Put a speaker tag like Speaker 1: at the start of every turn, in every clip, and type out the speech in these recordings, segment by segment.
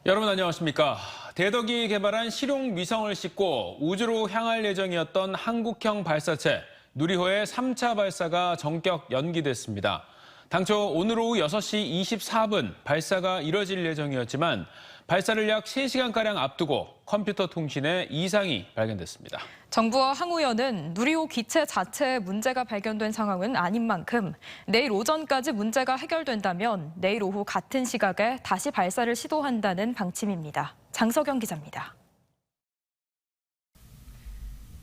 Speaker 1: 여러분 안녕하십니까. 대덕이 개발한 실용 위성을 싣고 우주로 향할 예정이었던 한국형 발사체 누리호의 3차 발사가 전격 연기됐습니다. 당초 오늘 오후 6시 24분 발사가 이뤄질 예정이었지만 발사를 약 3시간가량 앞두고 컴퓨터 통신에 이상이 발견됐습니다.
Speaker 2: 정부와 항우연은 누리호 기체 자체에 문제가 발견된 상황은 아닌 만큼 내일 오전까지 문제가 해결된다면 내일 오후 같은 시각에 다시 발사를 시도한다는 방침입니다. 장석영 기자입니다.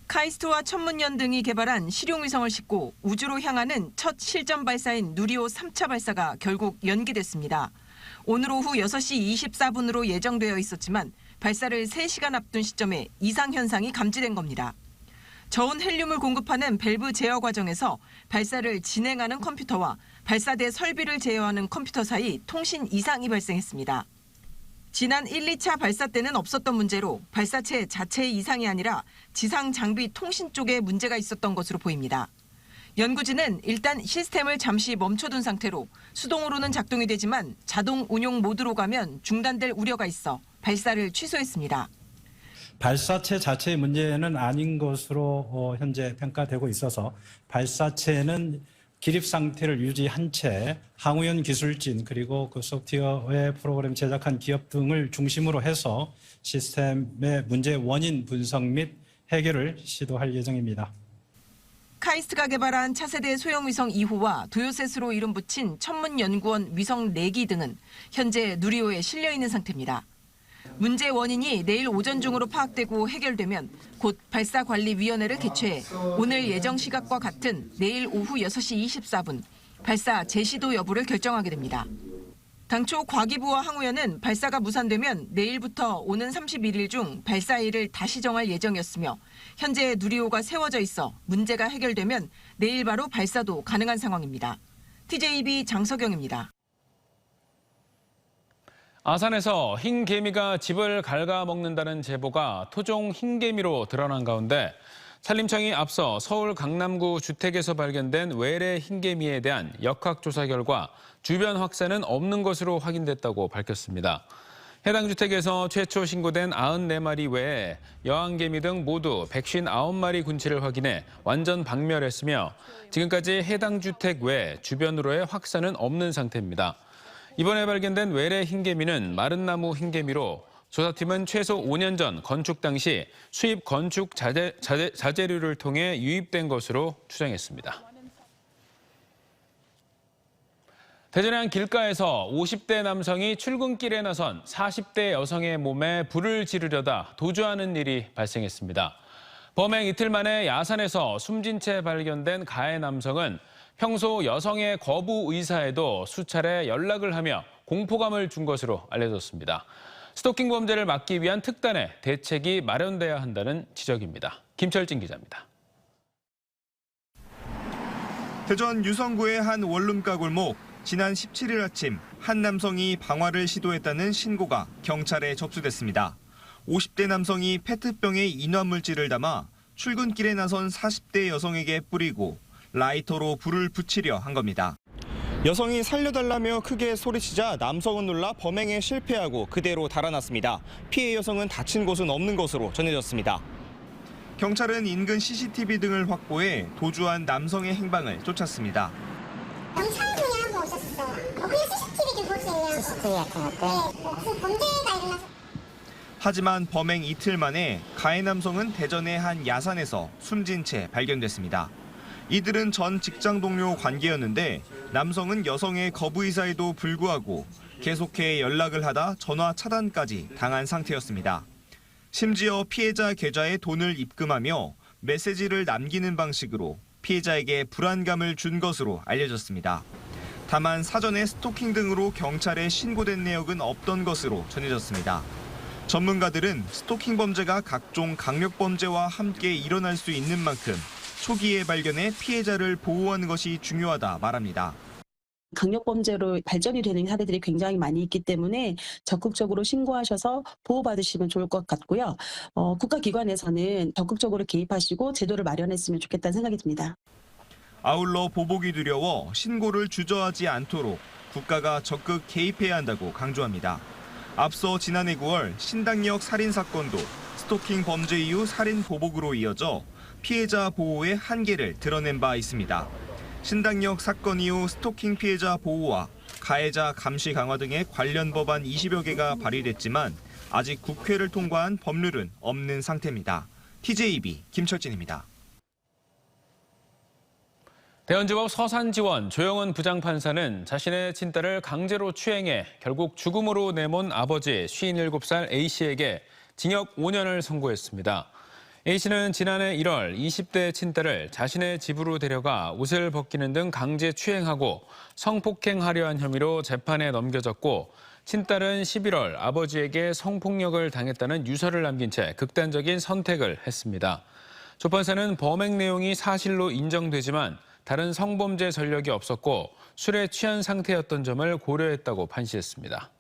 Speaker 3: 카이스트와 천문연 등이 개발한 실용위성을 싣고 우주로 향하는 첫 실전 발사인 누리호 3차 발사가 결국 연기됐습니다. 오늘 오후 6시 24분으로 예정되어 있었지만 발사를 3시간 앞둔 시점에 이상 현상이 감지된 겁니다. 저온 헬륨을 공급하는 밸브 제어 과정에서 발사를 진행하는 컴퓨터와 발사대 설비를 제어하는 컴퓨터 사이 통신 이상이 발생했습니다. 지난 1, 2차 발사 때는 없었던 문제로 발사체 자체의 이상이 아니라 지상 장비 통신 쪽에 문제가 있었던 것으로 보입니다. 연구진은 일단 시스템을 잠시 멈춰둔 상태로 수동으로는 작동이 되지만 자동 운용 모드로 가면 중단될 우려가 있어 발사를 취소했습니다.
Speaker 4: 발사체 자체의 문제는 아닌 것으로 현재 평가되고 있어서 발사체는 기립 상태를 유지한 채 항우연 기술진 그리고 그 소프트웨어 프로그램 제작한 기업 등을 중심으로 해서 시스템의 문제 원인 분석 및 해결을 시도할 예정입니다.
Speaker 3: 카이스트가 개발한 차세대 소형위성 2호와 도요셋으로 이름 붙인 천문연구원 위성 4기 등은 현재 누리호에 실려 있는 상태입니다. 문제 원인이 내일 오전 중으로 파악되고 해결되면 곧 발사관리위원회를 개최해 오늘 예정 시각과 같은 내일 오후 6시 24분 발사 재시도 여부를 결정하게 됩니다. 당초 과기부와 항우연은 발사가 무산되면 내일부터 오는 31일 중 발사일을 다시 정할 예정이었으며 현재 누리호가 세워져 있어 문제가 해결되면 내일 바로 발사도 가능한 상황입니다. TJB 장석영입니다.
Speaker 1: 아산에서 흰 개미가 집을 갉아먹는다는 제보가 토종 흰개미로 드러난 가운데 산림청이 앞서 서울 강남구 주택에서 발견된 외래 흰개미에 대한 역학조사 결과 주변 확산은 없는 것으로 확인됐다고 밝혔습니다. 해당 주택에서 최초 신고된 94마리 외에 여왕개미 등 모두 159마리 군치를 확인해 완전 박멸했으며 지금까지 해당 주택 외 주변으로의 확산은 없는 상태입니다. 이번에 발견된 외래 흰개미는 마른 나무 흰개미로 조사팀은 최소 5년 전 건축 당시 수입 건축 자재류를 통해 유입된 것으로 추정했습니다. 대전의 한 길가에서 50대 남성이 출근길에 나선 40대 여성의 몸에 불을 지르려다 도주하는 일이 발생했습니다. 범행 이틀 만에 야산에서 숨진 채 발견된 가해 남성은 평소 여성의 거부 의사에도 수차례 연락을 하며 공포감을 준 것으로 알려졌습니다. 스토킹 범죄를 막기 위한 특단의 대책이 마련돼야 한다는 지적입니다. 김철진 기자입니다.
Speaker 5: 대전 유성구의 한 원룸가 골목. 지난 17일 아침 한 남성이 방화를 시도했다는 신고가 경찰에 접수됐습니다. 50대 남성이 페트병에 인화물질을 담아 출근길에 나선 40대 여성에게 뿌리고 라이터로 불을 붙이려 한 겁니다. 여성이 살려달라며 크게 소리치자 남성은 놀라 범행에 실패하고 그대로 달아났습니다. 피해 여성은 다친 곳은 없는 것으로 전해졌습니다. 경찰은 인근 CCTV 등을 확보해 도주한 남성의 행방을 쫓았습니다.
Speaker 6: 영상통에 하고 오셨어요. 그냥 CCTV 좀 볼 수 있나요? CCTV 같은 것들? 무슨 범죄가 일어나서.
Speaker 5: 하지만 범행 이틀 만에 가해 남성은 대전의 한 야산에서 숨진 채 발견됐습니다. 이들은 전 직장 동료 관계였는데 남성은 여성의 거부 의사에도 불구하고 계속해 연락을 하다 전화 차단까지 당한 상태였습니다. 심지어 피해자 계좌에 돈을 입금하며 메시지를 남기는 방식으로 피해자에게 불안감을 준 것으로 알려졌습니다. 다만 사전에 스토킹 등으로 경찰에 신고된 내역은 없던 것으로 전해졌습니다. 전문가들은 스토킹 범죄가 각종 강력범죄와 함께 일어날 수 있는 만큼 초기에 발견해 피해자를 보호하는 것이 중요하다 말합니다.
Speaker 7: 강력범죄로 발전이 되는 사례들이 굉장히 많이 있기 때문에 적극적으로 신고하셔서 보호받으시면 좋을 것 같고요. 국가기관에서는 적극적으로 개입하시고 제도를 마련했으면 좋겠다는 생각이 듭니다.
Speaker 5: 아울러 보복이 두려워 신고를 주저하지 않도록 국가가 적극 개입해야 한다고 강조합니다. 앞서 지난해 9월 신당역 살인 사건도 스토킹 범죄 이후 살인 보복으로 이어져 피해자 보호의 한계를 드러낸 바 있습니다. 신당역 사건 이후 스토킹 피해자 보호와 가해자 감시 강화 등의 관련 법안 20여 개가 발의됐지만 아직 국회를 통과한 법률은 없는 상태입니다. TJB 김철진입니다.
Speaker 1: 대원지법 서산지원 조영은 부장판사는 자신의 친딸을 강제로 추행해 결국 죽음으로 내몬 아버지 57살 A씨에게 징역 5년을 선고했습니다. A씨는 지난해 1월 20대 친딸을 자신의 집으로 데려가 옷을 벗기는 등 강제 추행하고 성폭행하려 한 혐의로 재판에 넘겨졌고 친딸은 11월 아버지에게 성폭력을 당했다는 유서를 남긴 채 극단적인 선택을 했습니다. 조 판사는 범행 내용이 사실로 인정되지만 다른 성범죄 전력이 없었고 술에 취한 상태였던 점을 고려했다고 판시했습니다.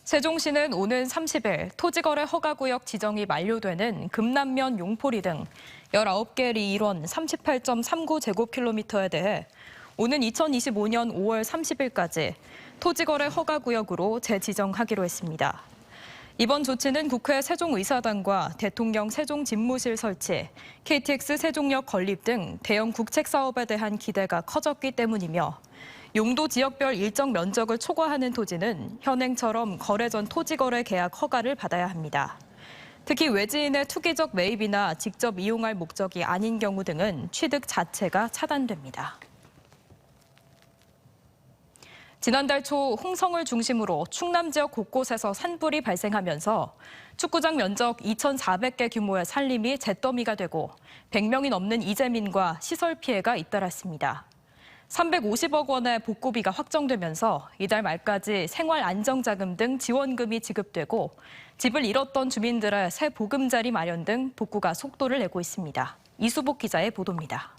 Speaker 2: 세종시는 오는 30일 토지거래 허가구역 지정이 만료되는 금남면 용포리 등 19개 일원 38.39제곱킬로미터에 대해 오는 2025년 5월 30일까지 토지거래 허가구역으로 재지정하기로 했습니다. 이번 조치는 국회 세종의사당과 대통령 세종집무실 설치, KTX 세종역 건립 등 대형 국책 사업에 대한 기대가 커졌기 때문이며 용도 지역별 일정 면적을 초과하는 토지는 현행처럼 거래 전 토지거래 계약 허가를 받아야 합니다. 특히 외지인의 투기적 매입이나 직접 이용할 목적이 아닌 경우 등은 취득 자체가 차단됩니다. 지난달 초 홍성을 중심으로 충남 지역 곳곳에서 산불이 발생하면서 축구장 면적 2,400개 규모의 산림이 잿더미가 되고 100명이 넘는 이재민과 시설 피해가 잇따랐습니다. 350억 원의 복구비가 확정되면서 이달 말까지 생활안정자금 등 지원금이 지급되고 집을 잃었던 주민들의 새 보금자리 마련 등 복구가 속도를 내고 있습니다. 이수복 기자의 보도입니다.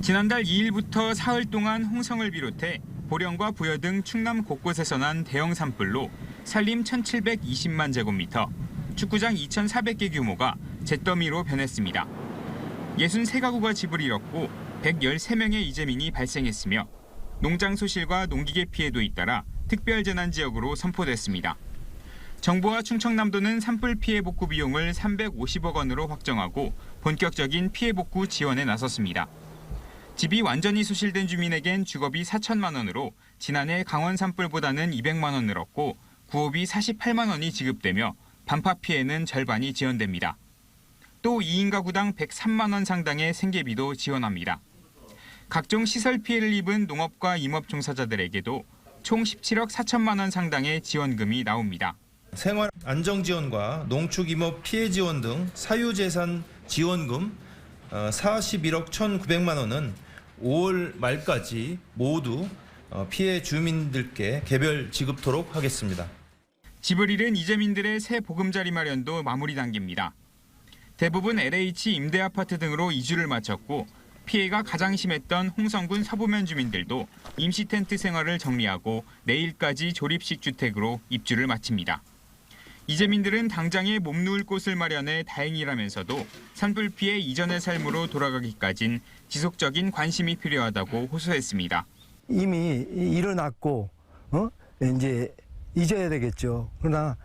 Speaker 8: 지난달 2일부터 사흘 동안 홍성을 비롯해 보령과 부여 등 충남 곳곳에서 난 대형 산불로 산림 1,720만 제곱미터, 축구장 2,400개 규모가 잿더미로 변했습니다. 63가구가 집을 잃었고 113명의 이재민이 발생했으며 농장 소실과 농기계 피해도 잇따라 특별재난지역으로 선포됐습니다. 정부와 충청남도는 산불 피해 복구 비용을 350억 원으로 확정하고 본격적인 피해 복구 지원에 나섰습니다. 집이 완전히 소실된 주민에겐 주거비 4천만 원으로 지난해 강원 산불보다는 200만 원 늘었고 구호비 48만 원이 지급되며 반파 피해는 절반이 지원됩니다. 또 2인 가구당 103만 원 상당의 생계비도 지원합니다. 각종 시설 피해를 입은 농업과 임업 종사자들에게도 총 17억 4천만 원 상당의 지원금이 나옵니다.
Speaker 9: 생활 안정 지원과 농축 임업 피해 지원 등 사유재산 지원금 41억 1,900만 원은 5월 말까지 모두 피해 주민들께 개별 지급토록 하겠습니다.
Speaker 8: 집을 잃은 이재민들의 새 보금자리 마련도 마무리 단계입니다. 대부분 LH 임대아파트 등으로 이주를 마쳤고 피해가 가장 심했던 홍성군 서부면 주민들도 임시 텐트 생활을 정리하고 내일까지 조립식 주택으로 입주를 마칩니다. 이재민들은 당장에 몸 누울 곳을 마련해 다행이라면서도 산불 피해 이전의 삶으로 돌아가기까진 지속적인 관심이 필요하다고 호소했습니다.
Speaker 10: 이미 일어났고 이제 잊어야 되겠죠. 그러나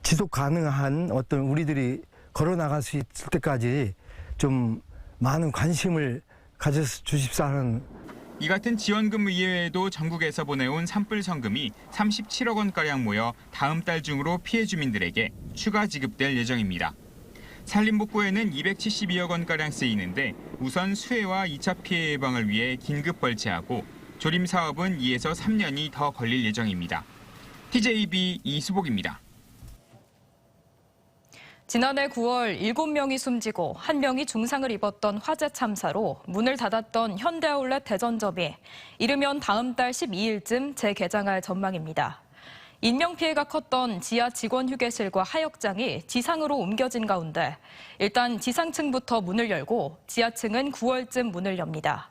Speaker 10: 지속 가능한 어떤 우리들이 걸어 나갈 수 있을 때까지 좀 많은 관심을 가져 주십사 하는.
Speaker 8: 이 같은 지원금 이외에도 전국에서 보내온 산불 성금이 37억 원가량 모여 다음 달 중으로 피해 주민들에게 추가 지급될 예정입니다. 산림복구에는 272억 원가량 쓰이는데 우선 수해와 2차 피해 예방을 위해 긴급 벌채하고 조림 사업은 2에서 3년이 더 걸릴 예정입니다. TJB 이수복입니다.
Speaker 2: 지난해 9월 7명이 숨지고 1명이 중상을 입었던 화재 참사로 문을 닫았던 현대아울렛 대전점이 이르면 다음 달 12일쯤 재개장할 전망입니다. 인명피해가 컸던 지하 직원 휴게실과 하역장이 지상으로 옮겨진 가운데 일단 지상층부터 문을 열고 지하층은 9월쯤 문을 엽니다.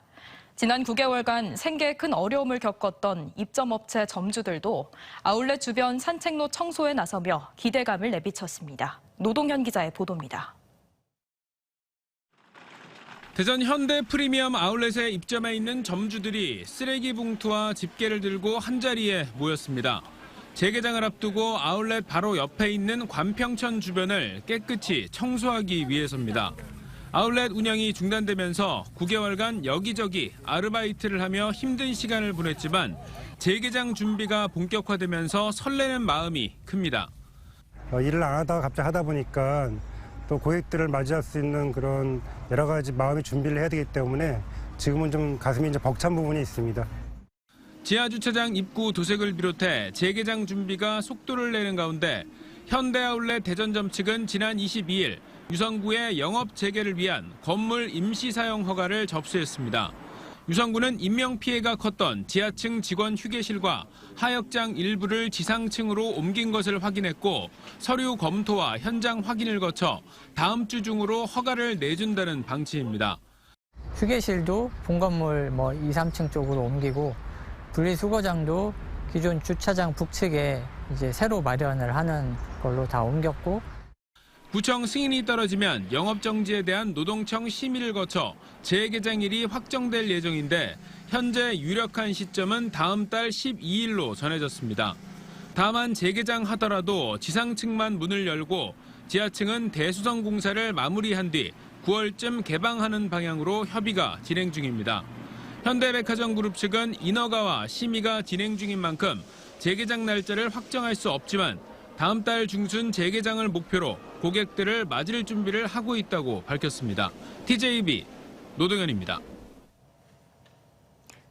Speaker 2: 지난 9개월간 생계에 큰 어려움을 겪었던 입점업체 점주들도 아울렛 주변 산책로 청소에 나서며 기대감을 내비쳤습니다. 노동현 기자의 보도입니다.
Speaker 1: 대전 현대 프리미엄 아울렛에 입점해 있는 점주들이 쓰레기 봉투와 집게를 들고 한자리에 모였습니다. 재개장을 앞두고 아울렛 바로 옆에 있는 관평천 주변을 깨끗이 청소하기 위해서입니다. 아울렛 운영이 중단되면서 9개월간 여기저기 아르바이트를 하며 힘든 시간을 보냈지만 재개장 준비가 본격화되면서 설레는 마음이 큽니다.
Speaker 11: 일을 안 하다가 갑자기 하다 보니까 또 고객들을 맞이할 수 있는 그런 여러 가지 마음의 준비를 해야 되기 때문에 지금은 좀 가슴이 이제 벅찬 부분이 있습니다.
Speaker 1: 지하주차장 입구 도색을 비롯해 재개장 준비가 속도를 내는 가운데 현대아울렛 대전점 측은 지난 22일 유성구의 영업 재개를 위한 건물 임시 사용 허가를 접수했습니다. 유성구는 인명피해가 컸던 지하층 직원 휴게실과 하역장 일부를 지상층으로 옮긴 것을 확인했고 서류 검토와 현장 확인을 거쳐 다음 주 중으로 허가를 내준다는 방침입니다.
Speaker 12: 휴게실도 본건물 2, 3층 쪽으로 옮기고 분리수거장도 기존 주차장 북측에 이제 새로 마련을 하는 걸로 다 옮겼고,
Speaker 1: 구청 승인이 떨어지면 영업정지에 대한 노동청 심의를 거쳐 재개장일이 확정될 예정인데 현재 유력한 시점은 다음 달 12일로 전해졌습니다. 다만 재개장하더라도 지상층만 문을 열고 지하층은 대수성 공사를 마무리한 뒤 9월쯤 개방하는 방향으로 협의가 진행 중입니다. 현대백화점그룹 측은 인허가와 심의가 진행 중인 만큼 재개장 날짜를 확정할 수 없지만 다음 달 중순 재개장을 목표로 고객들을 맞을 준비를 하고 있다고 밝혔습니다. TJB 노동현입니다.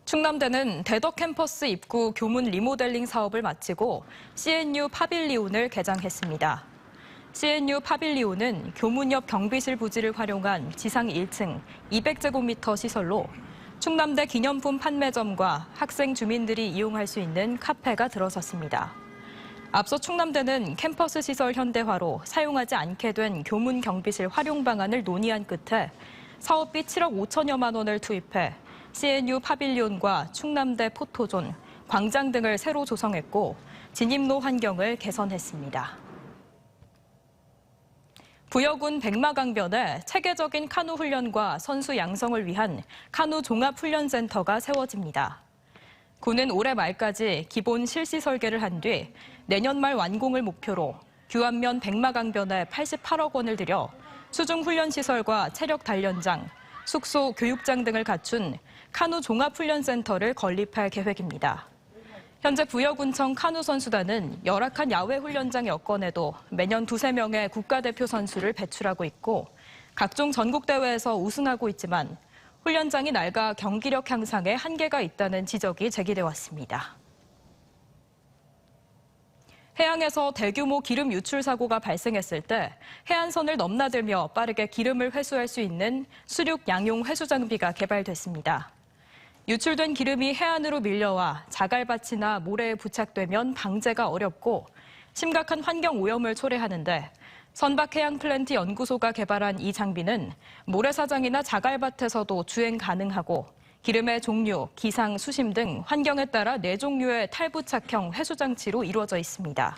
Speaker 2: 충남대는 대덕 캠퍼스 입구 교문 리모델링 사업을 마치고 CNU 파빌리온을 개장했습니다. CNU 파빌리온은 교문 옆 경비실 부지를 활용한 지상 1층 200제곱미터 시설로 충남대 기념품 판매점과 학생 주민들이 이용할 수 있는 카페가 들어섰습니다. 앞서 충남대는 캠퍼스 시설 현대화로 사용하지 않게 된 교문 경비실 활용 방안을 논의한 끝에 사업비 7억 5천여만 원을 투입해 CNU 파빌리온과 충남대 포토존, 광장 등을 새로 조성했고 진입로 환경을 개선했습니다. 부여군 백마강변에 체계적인 카누 훈련과 선수 양성을 위한 카누 종합훈련센터가 세워집니다. 군은 올해 말까지 기본 실시 설계를 한 뒤 내년 말 완공을 목표로 규안면 백마강변에 88억 원을 들여 수중 훈련시설과 체력 단련장, 숙소, 교육장 등을 갖춘 카누 종합훈련센터를 건립할 계획입니다. 현재 부여군청 카누 선수단은 열악한 야외 훈련장 여건에도 매년 2~3명의 국가대표 선수를 배출하고 있고 각종 전국대회에서 우승하고 있지만 훈련장이 낡아 경기력 향상에 한계가 있다는 지적이 제기돼 왔습니다. 해양에서 대규모 기름 유출 사고가 발생했을 때 해안선을 넘나들며 빠르게 기름을 회수할 수 있는 수륙 양용 회수 장비가 개발됐습니다. 유출된 기름이 해안으로 밀려와 자갈밭이나 모래에 부착되면 방제가 어렵고 심각한 환경 오염을 초래하는데 선박해양플랜트 연구소가 개발한 이 장비는 모래사장이나 자갈밭에서도 주행 가능하고 기름의 종류, 기상, 수심 등 환경에 따라 4종류의 탈부착형 회수장치로 이루어져 있습니다.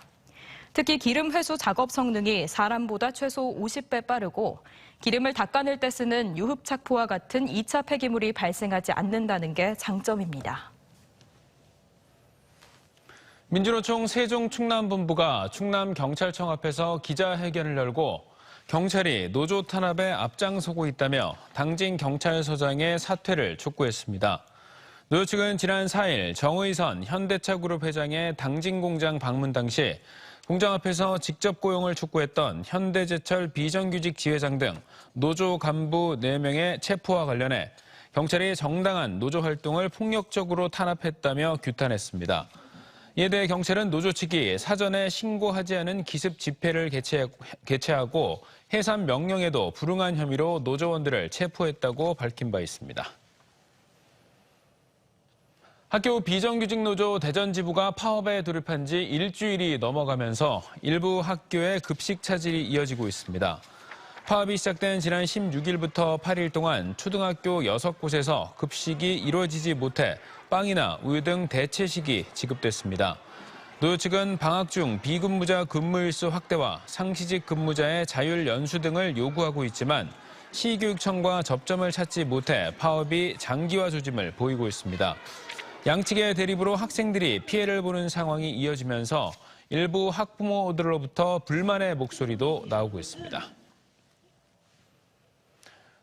Speaker 2: 특히 기름 회수 작업 성능이 사람보다 최소 50배 빠르고 기름을 닦아낼 때 쓰는 유흡착포와 같은 2차 폐기물이 발생하지 않는다는 게 장점입니다.
Speaker 1: 민주노총 세종 충남본부가 충남경찰청 앞에서 기자회견을 열고 경찰이 노조 탄압에 앞장서고 있다며 당진 경찰서장의 사퇴를 촉구했습니다. 노조 측은 지난 4일 정의선 현대차그룹 회장의 당진 공장 방문 당시 공장 앞에서 직접 고용을 촉구했던 현대제철 비정규직 지회장 등 노조 간부 4명의 체포와 관련해 경찰이 정당한 노조 활동을 폭력적으로 탄압했다며 규탄했습니다. 이에 대해 경찰은 노조 측이 사전에 신고하지 않은 기습 집회를 개최하고 해산 명령에도 불응한 혐의로 노조원들을 체포했다고 밝힌 바 있습니다. 학교 비정규직 노조 대전지부가 파업에 돌입한 지 일주일이 넘어가면서 일부 학교의 급식 차질이 이어지고 있습니다. 파업이 시작된 지난 16일부터 8일 동안 초등학교 6곳에서 급식이 이루어지지 못해 빵이나 우유 등 대체식이 지급됐습니다. 노조 측은 방학 중 비근무자 근무일수 확대와 상시직 근무자의 자율 연수 등을 요구하고 있지만 시교육청과 접점을 찾지 못해 파업이 장기화 조짐을 보이고 있습니다. 양측의 대립으로 학생들이 피해를 보는 상황이 이어지면서 일부 학부모들로부터 불만의 목소리도 나오고 있습니다.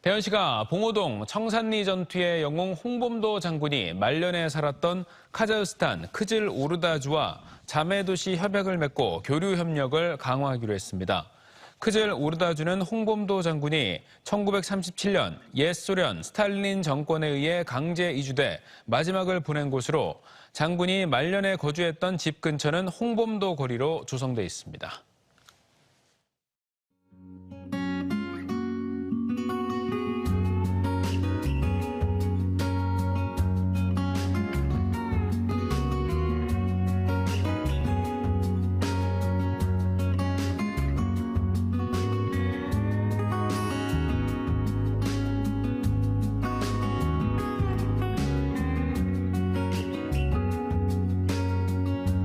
Speaker 1: 대전시가 봉오동 청산리 전투의 영웅 홍범도 장군이 말년에 살았던 카자흐스탄 크즐 오르다주와 자매도시 협약을 맺고 교류 협력을 강화하기로 했습니다. 크즐 오르다주는 홍범도 장군이 1937년 옛 소련 스탈린 정권에 의해 강제 이주돼 마지막을 보낸 곳으로 장군이 말년에 거주했던 집 근처는 홍범도 거리로 조성돼 있습니다.